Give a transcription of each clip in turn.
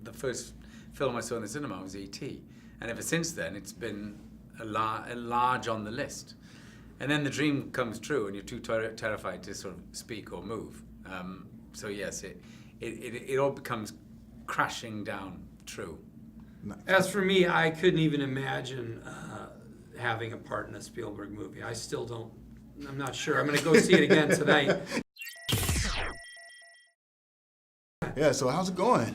the first film I saw in the cinema was E.T. And ever since then, it's been a large on the list. And then the dream comes true, and you're too terrified to sort of speak or move. So yes, it all becomes crashing down true. As for me, I couldn't even imagine having a part in a Spielberg movie. I still don't. I'm not sure. I'm going to go see it again tonight. Yeah, so how's it going?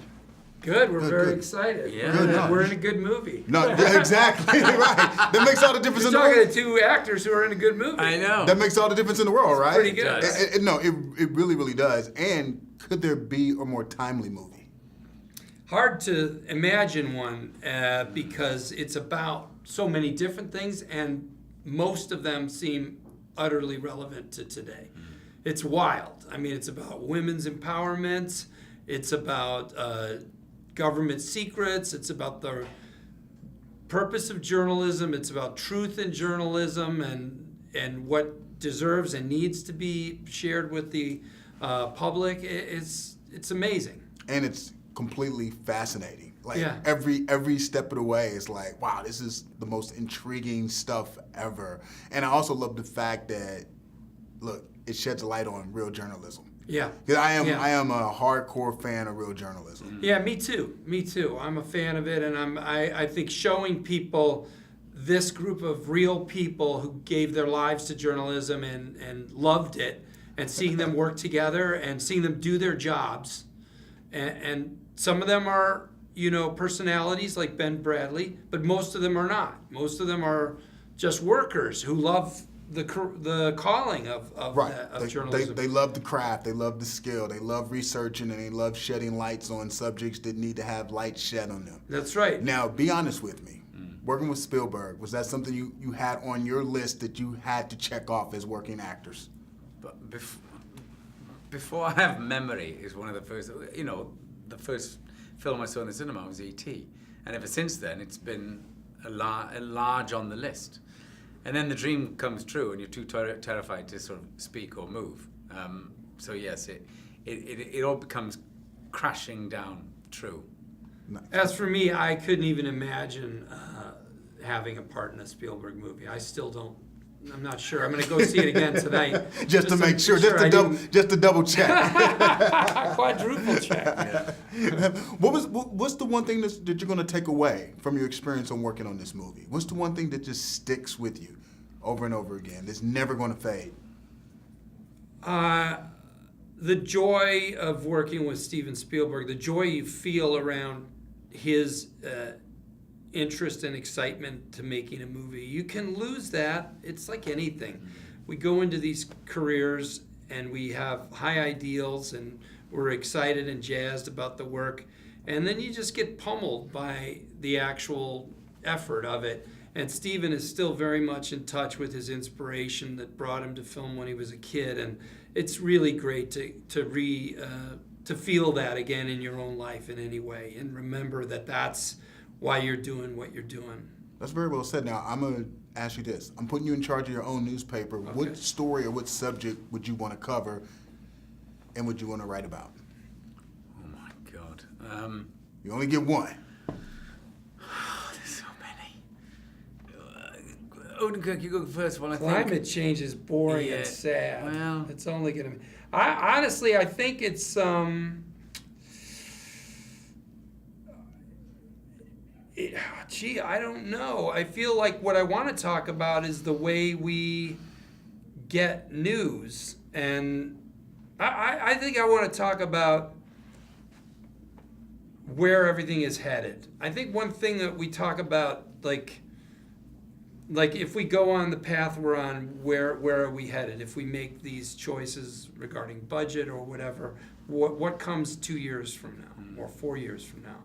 Good. We're very good. excited. Yeah. We're in a good movie. No, exactly, right. That makes all the difference You're in the talking world. to two actors who are in a good movie. I know. That makes all the difference in the world, right? Pretty good. It really, really does. And could there be a more timely movie? Hard to imagine one because it's about so many different things, and most of them seem utterly relevant to today. It's wild. I mean, it's about women's empowerment. It's about government secrets. It's about the purpose of journalism. It's about truth in journalism and what deserves and needs to be shared with the public. It's amazing. And it's completely fascinating. Like Yeah. every step of the way is like, wow, this is the most intriguing stuff ever. And I also love the fact that, look, it sheds a light on real journalism. Yeah. 'Cause I am a hardcore fan of real journalism. Yeah, me too. Me too. I'm a fan of it, and I think showing people this group of real people who gave their lives to journalism and loved it, and seeing them work together and seeing them do their jobs, and some of them are personalities like Ben Bradley, but most of them are not. Most of them are just workers who love the calling of journalism. They love the craft, they love the skill, they love researching, and they love shedding lights on subjects that need to have light shed on them. That's right. Now, be honest with me. Working with Spielberg, was that something you had on your list that you had to check off as working actors? But before I have memory is one of the first, the first film I saw in the cinema was E.T. And ever since then, it's been a large on the list. And then the dream comes true, and you're too terrified to sort of speak or move. So yes, it all becomes crashing down true. As for me, I couldn't even imagine having a part in a Spielberg movie. I still don't. I'm not sure. I'm going to go see it again tonight. just to make sure, just to double check. Quadruple check. Yeah. What's the one thing that you're going to take away from your experience on working on this movie? What's the one thing that just sticks with you over and over again? That's never going to fade. The joy of working with Steven Spielberg, the joy you feel around his interest and excitement to making a movie. You can lose that. It's like anything. We go into these careers and we have high ideals and we're excited and jazzed about the work, and then you just get pummeled by the actual effort of it. And Steven is still very much in touch with his inspiration that brought him to film when he was a kid, and it's really great to feel that again in your own life in any way, and remember that that's why you're doing what you're doing. That's very well said. Now, I'm going to ask you this. I'm putting you in charge of your own newspaper. Okay. What story or what subject would you want to cover and would you want to write about? Oh, my God. You only get one. There's so many. Odenkirk, you go first. Well, Climate change is boring and sad. Well, it's only going to be... Honestly, I think it's... I don't know. I feel like what I want to talk about is the way we get news. And I think I want to talk about where everything is headed. I think one thing that we talk about, like if we go on the path we're on, where are we headed? If we make these choices regarding budget or whatever, what comes 2 years from now or 4 years from now?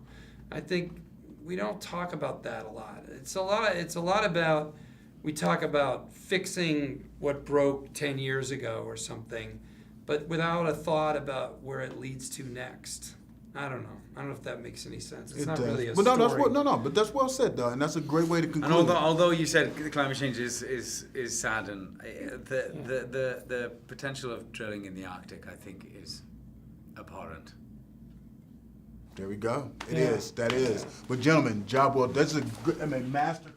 I think we don't talk about that a lot. It's a lot about, we talk about fixing what broke 10 years ago or something, but without a thought about where it leads to next. I don't know. I don't know if that makes any sense. It's not really a story. But that's well said, though, and that's a great way to conclude. And although you said climate change is sad, and the potential of drilling in the Arctic, I think, is abhorrent. There we go. It Yeah. is. That is. But gentlemen, job well. That's a good. I mean, master.